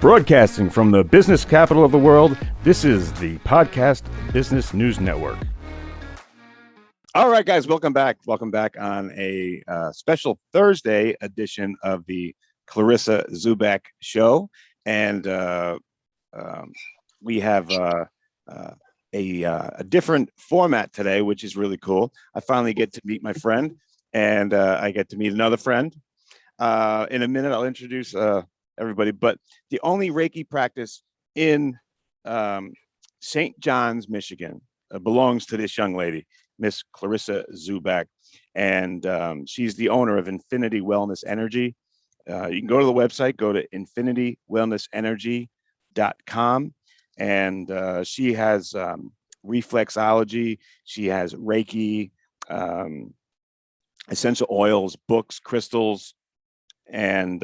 Broadcasting from the business capital of the world, this is the Podcast Business News Network. All right, guys, welcome back. Welcome back on a special Thursday edition of the Clarissa Czubak Show. And we have a different format today, which is really cool. I finally get to meet my friend, and I get to meet another friend. In a minute, I'll introduce everybody, but the only Reiki practice in St. John's, Michigan, belongs to this young lady, Miss Clarissa Czubak, and she's the owner of Infinity Wellness Energy. You can go to the website, go to infinitywellnessenergy.com, and she has reflexology, she has Reiki, essential oils, books, crystals, and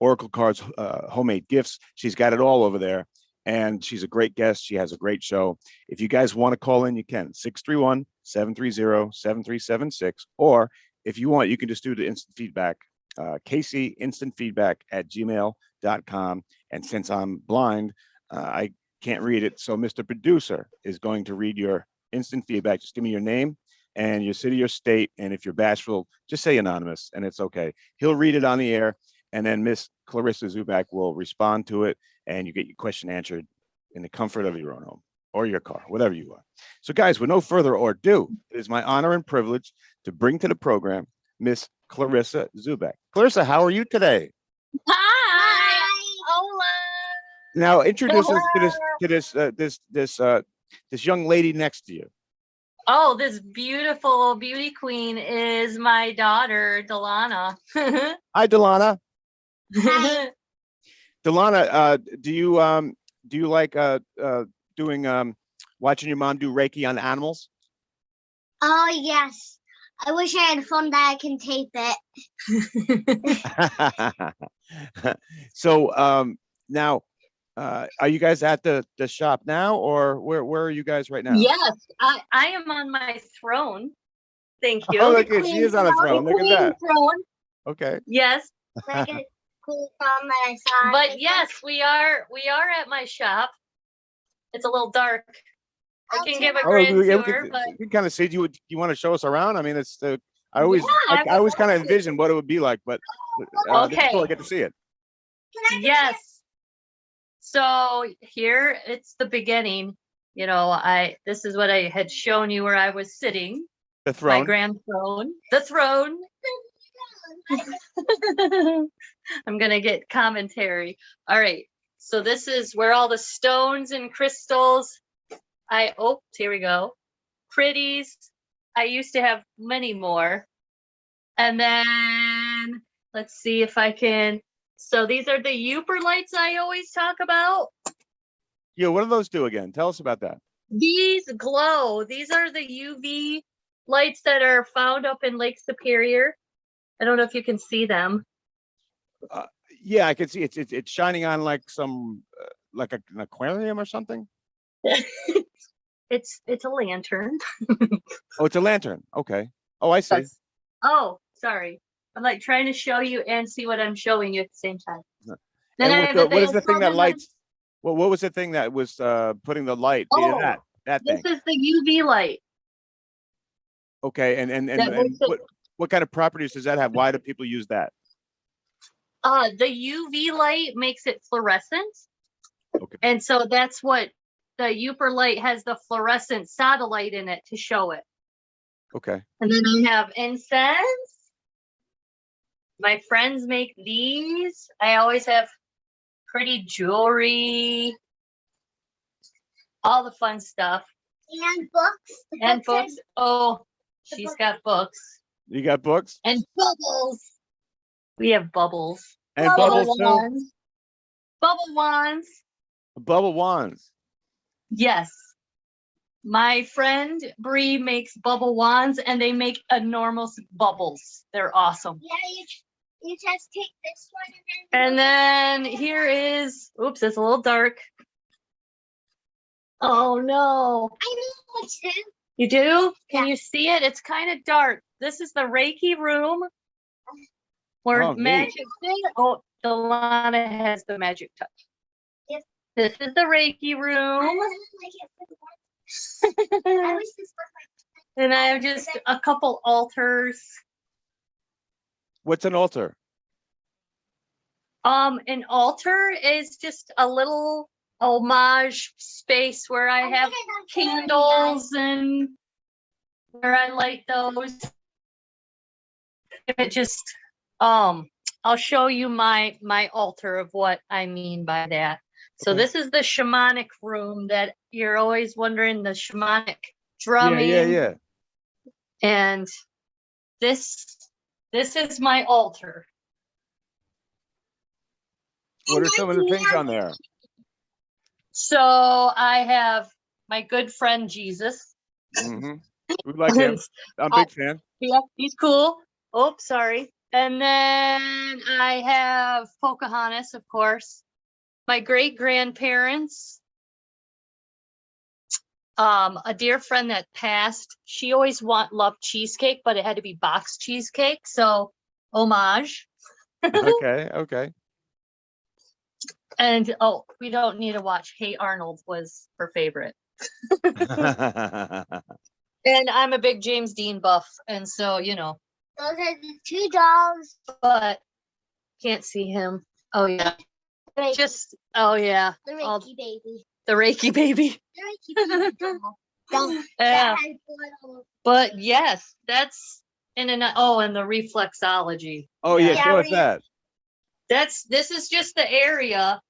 oracle cards, homemade gifts. She's got it all over there, and she's a great guest. She has a great show. If you guys want to call in, you can 631-730-7376, or if you want, you can just do the instant feedback, kcinstantfeedback@gmail.com. And since I'm blind, I can't read it, so Mr. Producer is going to read your instant feedback. Just give me your name and your city or state, and if you're bashful, just say anonymous, and it's okay. He'll read it on the air, and then Miss Clarissa Czubak will respond to it, and you get your question answered in the comfort of your own home or your car, whatever you are. So, guys, with no further ado, it is my honor and privilege to bring to the program Miss Clarissa Czubak. Clarissa, how are you today? Hi. Hola. Now, introduce us to this young lady next to you. Oh, this beautiful beauty queen is my daughter, Delana. Hi, Delana. Hi. Delana, do you like doing watching your mom do Reiki on animals? Oh, yes. I wish I had a phone that I can tape it. So now, are you guys at the shop now, or where are you guys right now? Yes, I am on my throne. Thank you. Oh, look at, she is on a throne. Look at that. Throne. Okay. Yes. Like a cool phone that I saw. But yes, we are at my shop. It's a little dark. I can give a grand tour, but we can kind of see. Do you want to show us around? I mean, it's I always kind of envision what it would be like, but okay, cool. I get to see it. Yes. So here it's the beginning. You know, this is what I had shown you where I was sitting. The throne. My grand throne. The throne. I'm gonna get commentary. All right. So this is where all the stones and crystals. Here we go. Pretties. I used to have many more. And then let's see if I can. So these are the Uper lights I always talk about. Yeah, what do those do again? Tell us about that. These glow. These are the UV lights that are found up in Lake Superior. I don't know if you can see them. Yeah, I can see it's shining on like some like an aquarium or something. It's a lantern. Oh, it's a lantern. Okay. Oh, I see. Oh, sorry. I'm like trying to show you and see what I'm showing you at the same time. And what is the thing that lights? Well, what was the thing that was putting the light? Oh, that thing. This is the UV light. Okay, and what kind of properties does that have? Why do people use that? The UV light makes it fluorescent. Okay. And so that's what the Uper light has, the fluorescent satellite in it to show it. Okay. And then I have incense. My friends make these. I always have pretty jewelry, all the fun stuff. And books. And books. Oh, she's got books. You got books? And bubbles. We have bubbles. And bubbles too? Wands. Bubble wands. Bubble wands. Yes. My friend Bree makes bubble wands, and they make enormous bubbles. They're awesome. Yeah, you just take this one and then here is, oops, it's a little dark. Oh no. I know what to do. You do? Can Yeah. you see it? It's kind of dark. This is the Reiki room where magic. Oh, Delana has the magic touch. This is the Reiki I room. wasn't like it for the one. I wish this was like. And I have just a couple altars. What's an altar? An altar is just a little homage space where I have candles and where I light those. It just I'll show you my altar of what I mean by that. So Okay. this is the shamanic room that you're always wondering, the shamanic Yeah, drumming. yeah. And this is my altar. What are some of the things on there? So I have my good friend Jesus. Mm-hmm. We like him. I'm a big fan. Yeah, he's cool. Oh, sorry. And then I have Pocahontas, of course. My great grandparents. A dear friend that passed. She always loved cheesecake, but it had to be box cheesecake. So homage. Okay. And we don't need to watch. Hey Arnold was her favorite. And I'm a big James Dean buff, and so Those are the two dolls. but can't see him. Oh yeah, just The all- Reiki baby. the Reiki baby. The Reiki baby doll. Yeah. That has blood all over. But yes, that's and the reflexology. Oh yeah, Yeah, show us we- that. This is just the area.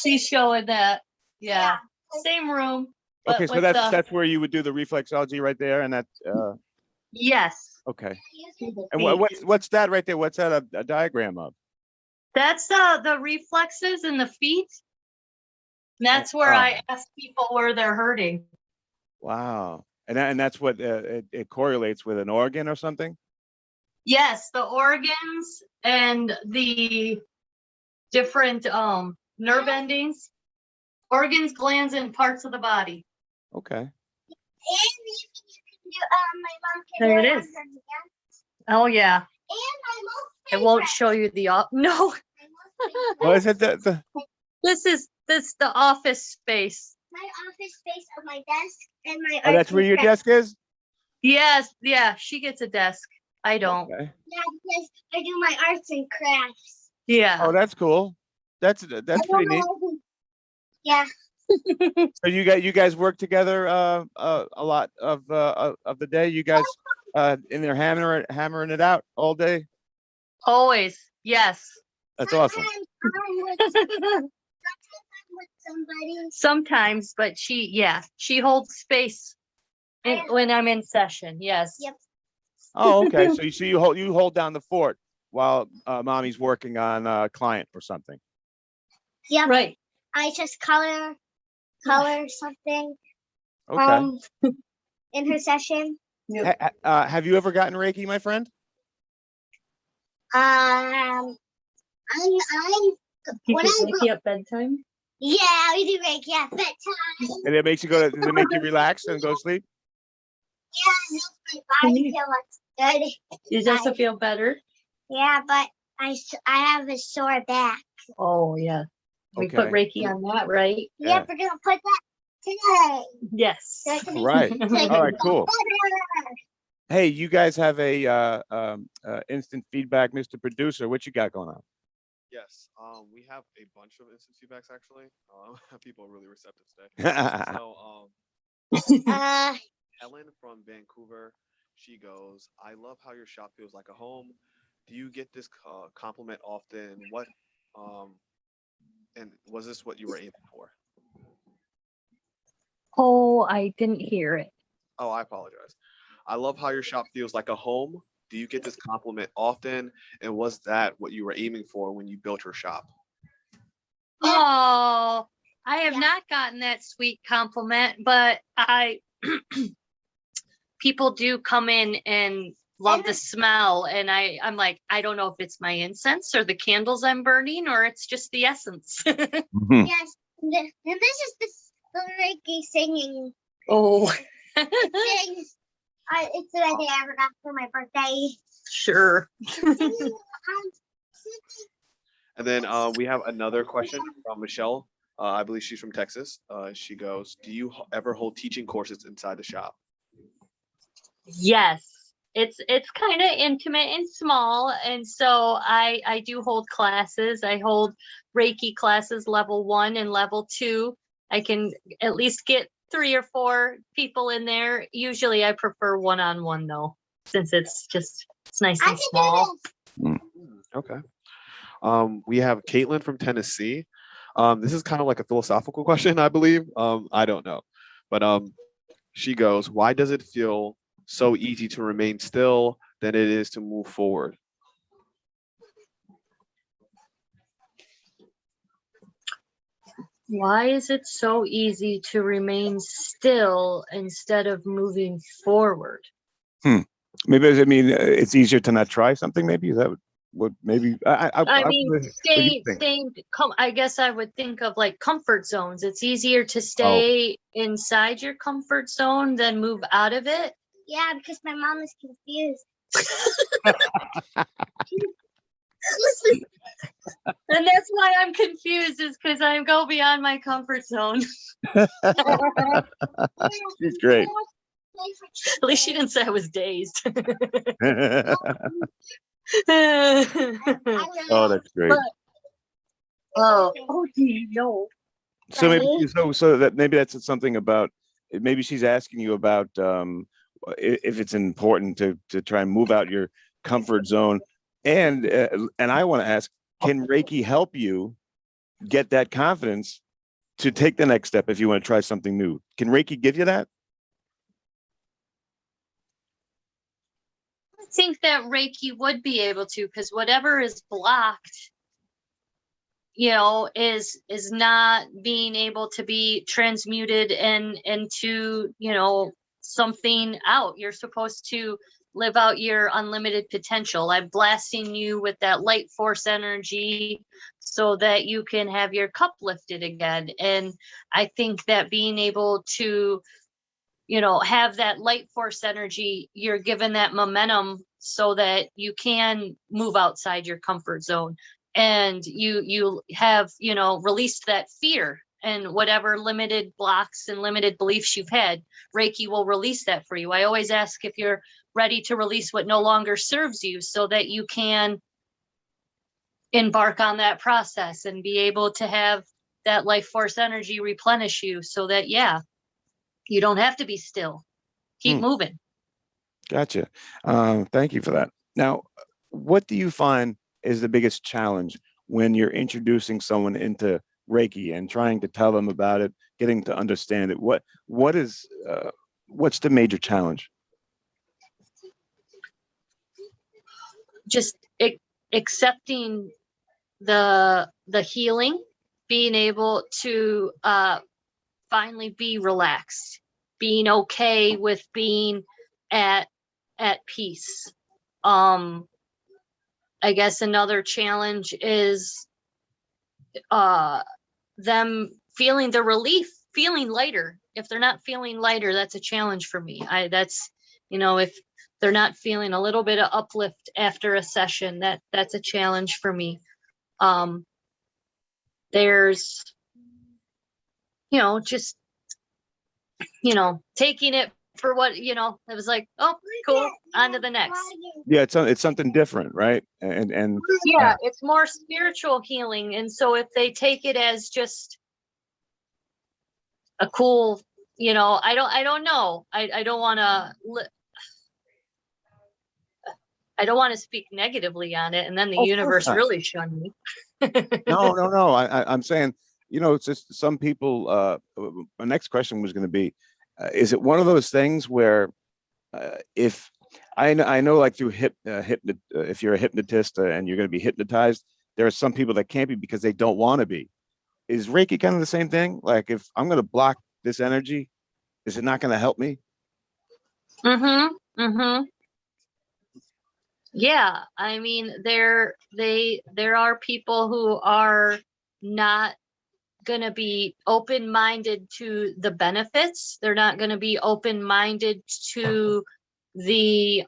She's showing that. Yeah. Same room. But Okay, so with that's where you would do the reflexology right there, and that's yes. okay. And And what's that right there? What's that a diagram of? That's the reflexes in the feet. And that's where I ask people where they're hurting. Wow, and that's what it correlates with an organ or something. Yes, the organs and the different nerve endings, organs, glands, and parts of the body. Okay. And you can do, my mom can There do it on is. her hands. Oh yeah. And my most It won't favorite- show you the no. my most favorite- Well, is it the This is the office space. my office space of my desk and my oh, that's where your desk is? Yes, yeah, she gets a desk. I don't. Okay. Yeah, because I do my arts and crafts. Yeah. Oh, that's cool. That's I pretty don't neat. know. Yeah. So you guys work together a lot of the day. You guys in there hammering it out all day. Always. Yes. That's awesome. Sometimes I'm with somebody. Sometimes, but she holds space when I'm in session. Yes. Yep. Oh, okay. So you hold down the fort while mommy's working on a client or something. Yep. Right. I just color something Okay. in her session. Have you ever gotten Reiki, my friend? I'm when I go, at bedtime. yeah, we do Reiki at bedtime. And it makes you does it make you relax and go to sleep? Yeah, it makes my body feel like good. Does also feel better? Yeah, but I have a sore back. Oh yeah. We put Okay. Reiki on that, right? Yeah. Yep, we're gonna put that today. Yes. So it can be Right. like All right, cool. better. Hey, you guys have a instant feedback, Mr. Producer. What you got going on? Yes, we have a bunch of instant feedbacks actually. People are really receptive today. So, Ellen from Vancouver, she goes, "I love how your shop feels like a home. Do you get this compliment often? What, and was this what you were aiming for?" Oh, I didn't hear it. Oh, I apologize. "I love how your shop feels like a home. Do you get this compliment often? And was that what you were aiming for when you built your shop?" Oh, I have Yeah. not gotten that sweet compliment, but people do come in and love the smell, and I'm like, I don't know if it's my incense or the candles I'm burning or it's just the essence. Yes, and this is the Reiki singing. Oh, Thing. It's the idea I forgot for my birthday. sure. Singing, And then we have another question from Michelle. I believe she's from Texas. She goes, "Do you ever hold teaching courses inside the shop?" Yes. It's kind of intimate and small, and so I do hold classes. I hold Reiki classes level 1 and level 2. I can at least get 3 or 4 people in there. Usually I prefer one-on-one though, since it's nice I and can small. do Okay. We have Caitlin from Tennessee. This is kind of like a philosophical question, I believe. I don't know, but she goes, "Why does it feel so easy to remain still than it is to move forward?" Why is it so easy to remain still instead of moving forward? Maybe I mean it's easier to not try something. Maybe is that what? Maybe I mean, what do you think? I guess I would think of like comfort zones. It's easier to Oh, stay inside your comfort zone than move out of it. Yeah, because my mom is confused. And that's why I'm confused, is because I go beyond my comfort zone. she's great. At least she didn't say I was dazed. Oh, that's great. But, oh, gee, no. So maybe so that maybe that's something about maybe she's asking you about if it's important to try and move out your comfort zone, and I want to ask, can Reiki help you get that confidence to take the next step if you want to try something new? Can Reiki give you that? I think that Reiki would be able to, because whatever is blocked, is not being able to be transmuted into something out. You're supposed to live out your unlimited potential. I'm blasting you with that light force energy so that you can have your cup lifted again. And I think that being able to have that light force energy, you're given that momentum so that you can move outside your comfort zone, and you have released that fear and whatever limited blocks and limited beliefs you've had. Reiki will release that for you. I always ask if you're ready to release what no longer serves you, so that you can embark on that process and be able to have that life force energy replenish you, so that you don't have to be still. Keep moving. Gotcha. Thank you for that. Now, what do you find is the biggest challenge when you're introducing someone into Reiki and trying to tell them about it, getting to understand it? What's the major challenge? Just accepting the healing, being able to finally be relaxed, being okay with being at peace. I guess another challenge is them feeling the relief, feeling lighter. If they're not feeling lighter, that's a challenge for me. If they're not feeling a little bit of uplift after a session, that's a challenge for me. There's just taking it for what it was like. Oh, cool, on to the next. Yeah, it's something different, right? And Yeah, it's more spiritual healing. And so if they take it as just a cool, I don't know. I don't want to speak negatively on it, and then the universe really shunned me. No. I'm saying, it's just some people. My next question was going to be, is it one of those things where if I know like through if you're a hypnotist and you're going to be hypnotized, there are some people that can't be because they don't want to be. Is Reiki kind of the same thing? Like if I'm going to block this energy, is it not going to help me? Yeah, I mean, there are people who are not going to be open-minded to the benefits. They're not going to be open-minded to the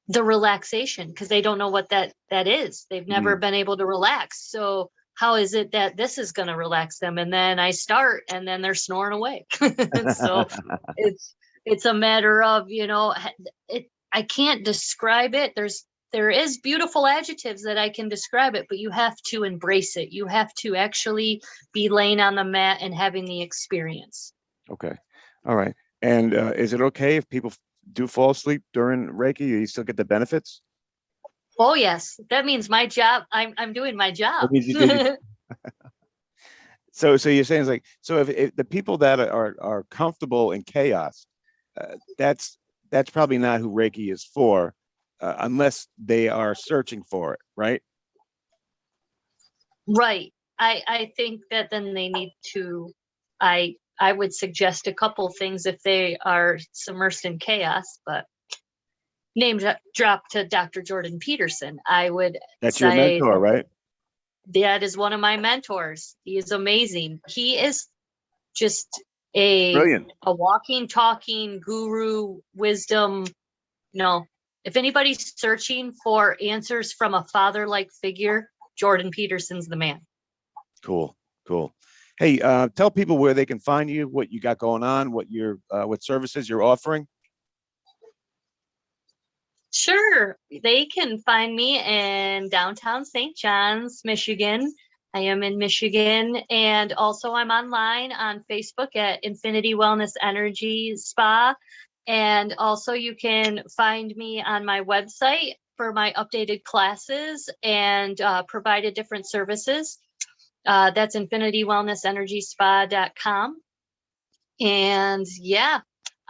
relaxation, because they don't know what that is. They've never been able to relax. So how is it that this is going to relax them? And then I start, and then they're snoring away. So it's a matter of, I can't describe it. There is beautiful adjectives that I can describe it, but you have to embrace it. You have to actually be laying on the mat and having the experience. Okay. All right. And is it okay if people do fall asleep during Reiki? You still get the benefits? Oh yes, that means my job. I'm doing my job. That means you did- So you're saying it's like, so if the people that are comfortable in chaos, that's probably not who Reiki is for, unless they are searching for it, right? Right. I think that then they need to. I would suggest a couple things if they are submersed in chaos, but name drop to Dr. Jordan Peterson. I would That's say your mentor, right? that is one of my mentors. He is amazing. He is just a Brilliant. walking, talking guru, wisdom. No, if anybody's searching for answers from a father-like figure, Jordan Peterson's the man. Cool. Hey, tell people where they can find you, what you got going on, what services you're offering. Sure. They can find me in downtown St. John's, Michigan. I am in Michigan. And also I'm online on Facebook at Infinity Wellness Energy Spa. And also you can find me on my website for my updated classes and provided different services. That's infinitywellnessenergyspa.com. And yeah,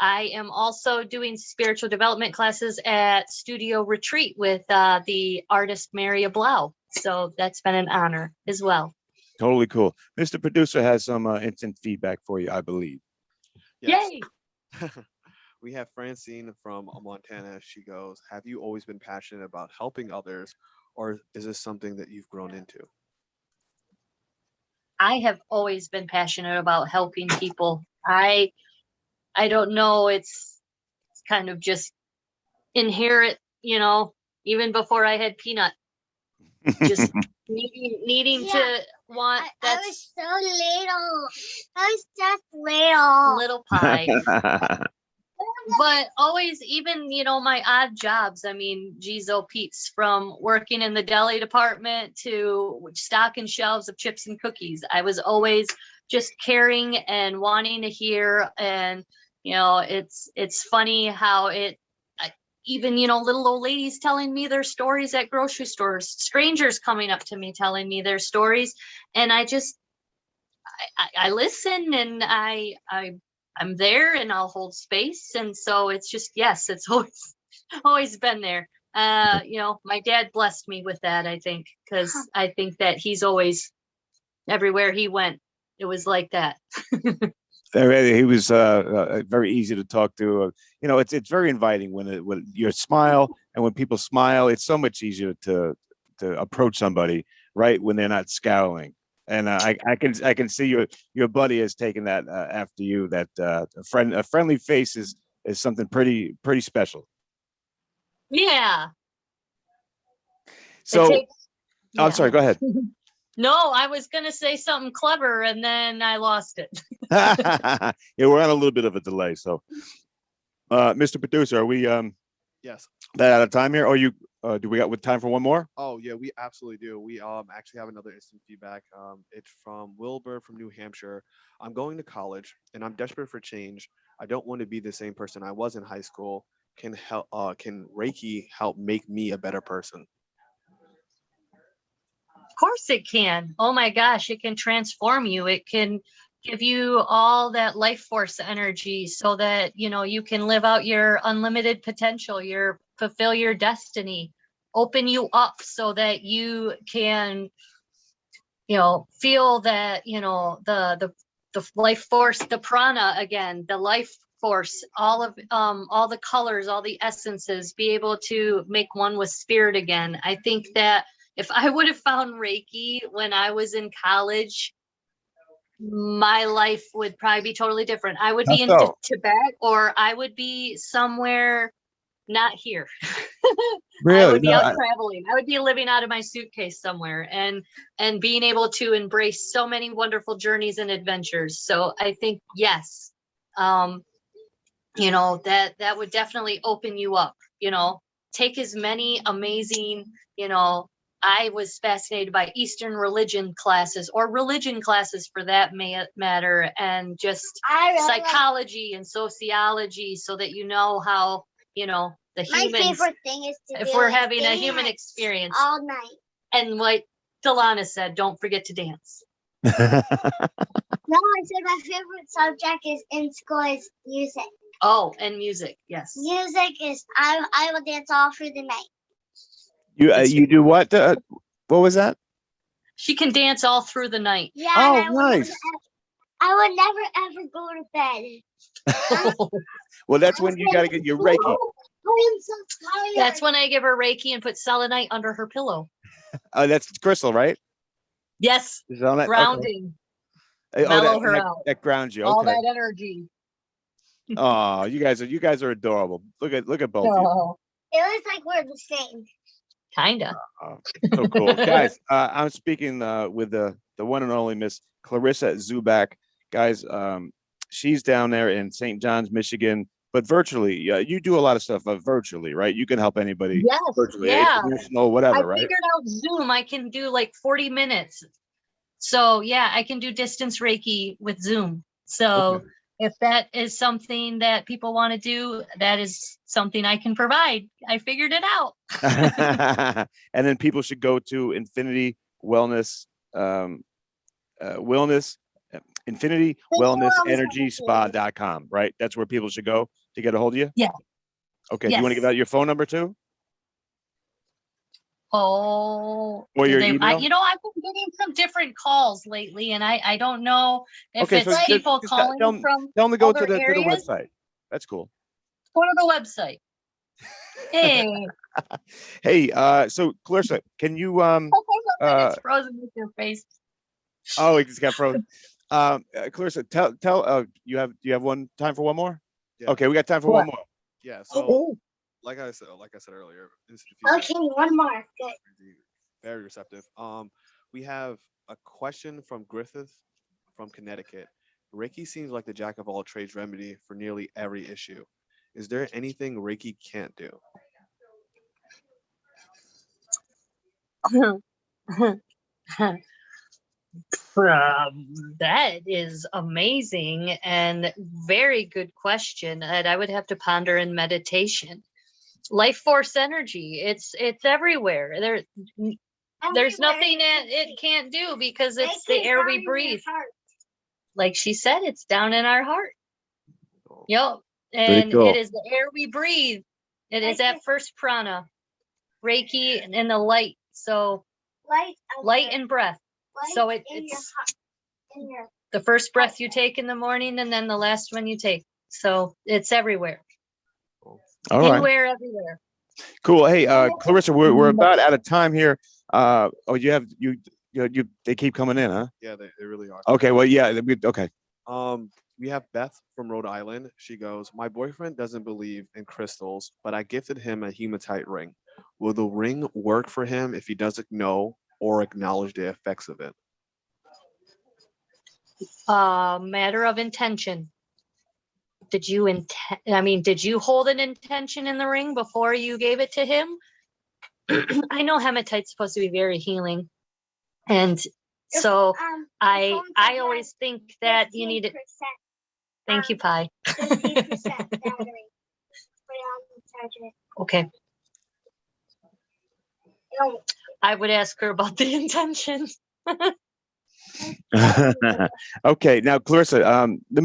I am also doing spiritual development classes at Studio Retreat with the artist Maria Blau. So that's been an honor as well. Totally cool. Mr. Producer has some instant feedback for you, I believe. Yes. Yay! We have Francine from Montana. She goes, have you always been passionate about helping others, or is this something that you've grown into? I have always been passionate about helping people. I don't know, it's kind of just inherent, even before I had Peanut. Just needing to want I that was so little. I was just little. little pie. But always, even, my odd jobs. I mean, geez, oh, Pete's, from working in the deli department to stocking shelves of chips and cookies. I was always just caring and wanting to hear. And, it's funny how even, little old ladies telling me their stories at grocery stores, strangers coming up to me telling me their stories. And I listen, and I'm there, and I'll hold space. And so it's just, yes, it's always been there. My dad blessed me with that, I think, because I think that he's always, everywhere he went, it was like that. He was very easy to talk to. It's very inviting when you smile, and when people smile, it's so much easier to approach somebody, right, when they're not scowling. And I can see your buddy has taken that after you. That a friendly face is something pretty special. Yeah. So, I'm sorry. Go ahead. No, I was gonna say something clever, and then I lost it. Yeah, we're on a little bit of a delay. So, Mr. Producer, are we Yes. that out of time here? Or you do we got with time for one more? Oh yeah, we absolutely do. We actually have another instant feedback. It's from Wilbur from New Hampshire. I'm going to college and I'm desperate for change. I don't want to be the same person I was in high school. Can Reiki help make me a better person? Of course it can. Oh my gosh, it can transform you. It can give you all that life force energy so that, you can live out your unlimited potential, fulfill your destiny, open you up so that you can, feel that, the life force, the prana again, the life force, all the colors, all the essences, be able to make one with spirit again. I think that if I would have found Reiki when I was in college, my life would probably be totally different. I would be in Tibet, or I would be somewhere not here. Really? I would be No, out traveling. I would be living out of my suitcase somewhere and being able to embrace so many wonderful journeys and adventures. So I think yes, that would definitely open you up, take as many amazing, I was fascinated by Eastern religion classes or religion classes for that matter, and just I really like, psychology and sociology so that how, the my humans, favorite thing is to if do we're is having a human dance experience. all night. And like Delana said, don't forget to dance. No, I said my favorite subject is in school is music. Oh, and music. Yes. Music is I will dance all through the night. you do what? What was that? She can dance all through the night. Yeah, Oh, and nice. I would never ever go to bed. Well, that's when you got to get your Reiki. I am so tired. That's when I give her Reiki and put selenite under her pillow. That's Crystal, right? Yes. Is that Grounding. Okay. Mellow her out. That grounds you. All Okay. that energy. Oh, you guys are adorable. Look at both of you. Oh, It was like we're the same. kinda. So cool, guys. I'm speaking with the one and only Miss Clarissa Czubak, guys. She's down there in St. John's, Michigan, but virtually. You do a lot of stuff virtually, right? You can help anybody Yes. virtually, Yeah. institutional, whatever, I right? figured out Zoom. I can do like 40 minutes. So yeah, I can do distance Reiki with Zoom. So Okay. if that is something that people want to do, that is something I can provide. I figured it out. And then people should go to Infinity Wellness, Infinity Wellness Energy Spa.com, right? That's where people should go to get a hold of you? Yeah. Okay. Do you want to Yes. give out your phone number too? Oh, Or do your they- email? I've been getting some different calls lately, and I don't know if Okay, it's so just people tell calling them- from Tell them to go other to the areas. website. That's cool. Go to the website. Hey, Hey, so Clarissa, can you it's frozen with your face. oh, it just got frozen. Clarissa, tell you have time for one more? Yeah. Okay, we got time for one What? more. Yeah. So Oh, like I said earlier, instant Okay, feedback one more. Good. is very receptive. We have a question from Griffith from Connecticut. Reiki seems like the jack of all trades remedy for nearly every issue. Is there anything Reiki can't do? that is amazing and very good question that I would have to ponder in meditation. Life force energy, it's everywhere. There's Everywhere. nothing that it can't do because it's It the came air down we in your breathe. heart. Like she said, it's down in our heart. Oh, Yep. Pretty And cool. it is the air we breathe. It is that first prana, Reiki, and the light. So Light, light and breath. light So in your it's heart. In your the first breath you take in the morning and then the last one you take. So it's everywhere. All right. Anywhere, everywhere. Cool. Hey, Clarissa, we're about out of time here. They keep coming in, huh? yeah, they really are. Okay. Well, yeah. Okay. We have Beth from Rhode Island. She goes, my boyfriend doesn't believe in crystals, but I gifted him a hematite ring. Will the ring work for him if he doesn't know or acknowledge the effects of it? Matter of intention. Did you hold an intention in the ring before you gave it to him? I know hematite's supposed to be very healing. And so I always think that you need it. Thank you, Pi. 15% battery. Okay. No, I would ask her about the intention. Okay. Now, Clarissa, let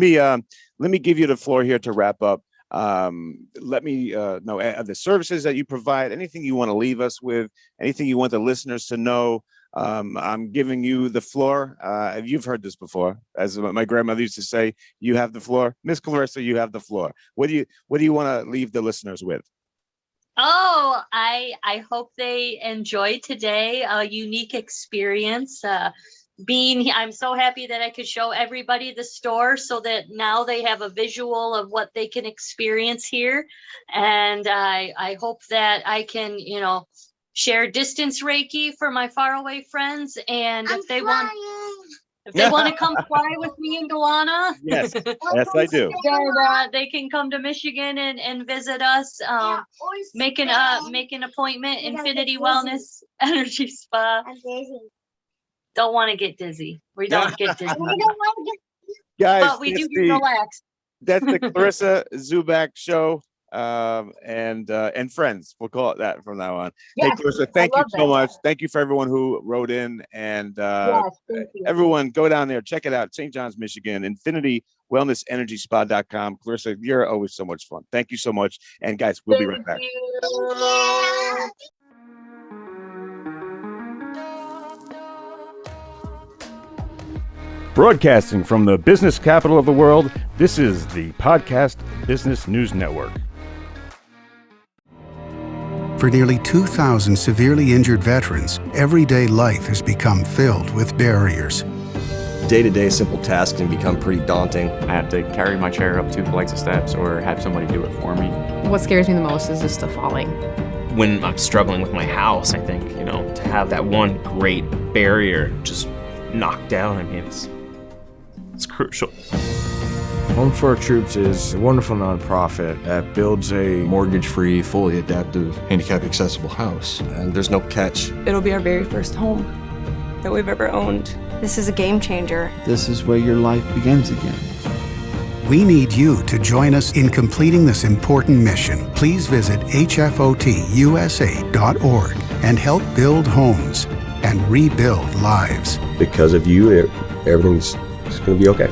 me give you the floor here to wrap up. Let me know the services that you provide, anything you want to leave us with, anything you want the listeners to know. I'm giving you the floor. You've heard this before, as my grandmother used to say, you have the floor. Miss Clarissa, you have the floor. What do you want to leave the listeners with? Oh, I hope they enjoyed today, a unique experience. I'm so happy that I could show everybody the store so that now they have a visual of what they can experience here. And I hope that I can, share distance Reiki for my faraway friends. And if they want to come fly with me in Guyana, Yes, yes, I do. then they can come to Michigan and visit us. Make an appointment, Infinity Wellness Energy Spa. I'm dizzy. Don't want to get dizzy. We don't get dizzy, I don't want to Guys, but we do that's get relaxed. that's the Clarissa Czubak show, and friends. We'll call it that from now on. Hey, Yes, Clarissa, thank you love so that. much. Thank you for everyone who wrote in, and Yes, thank you. everyone go down there, check it out. St. John's, Michigan, Infinity Wellness Energy Spa.com. Clarissa, you're always so much fun. Thank you so much. And guys, we'll be right back. Thank you. Broadcasting from the business capital of the world, this is the Podcast Business News Network. For nearly 2,000 severely injured veterans, everyday life has become filled with barriers. Day-to-day simple tasks can become pretty daunting. I have to carry my chair up 2 flights of steps or have somebody do it for me. What scares me the most is just the falling. When I'm struggling with my house, I think, to have that one great barrier just knocked down, it's crucial. Home for Our Troops is a wonderful nonprofit that builds a Mortgage-free, fully adaptive, handicap-accessible house. And there's no catch. It'll be our very first home that we've ever owned. This is a game changer. This is where your life begins again. We need you to join us in completing this important mission. Please visit hfotusa.org and help build homes and rebuild lives. Because of you, everything's going to be okay.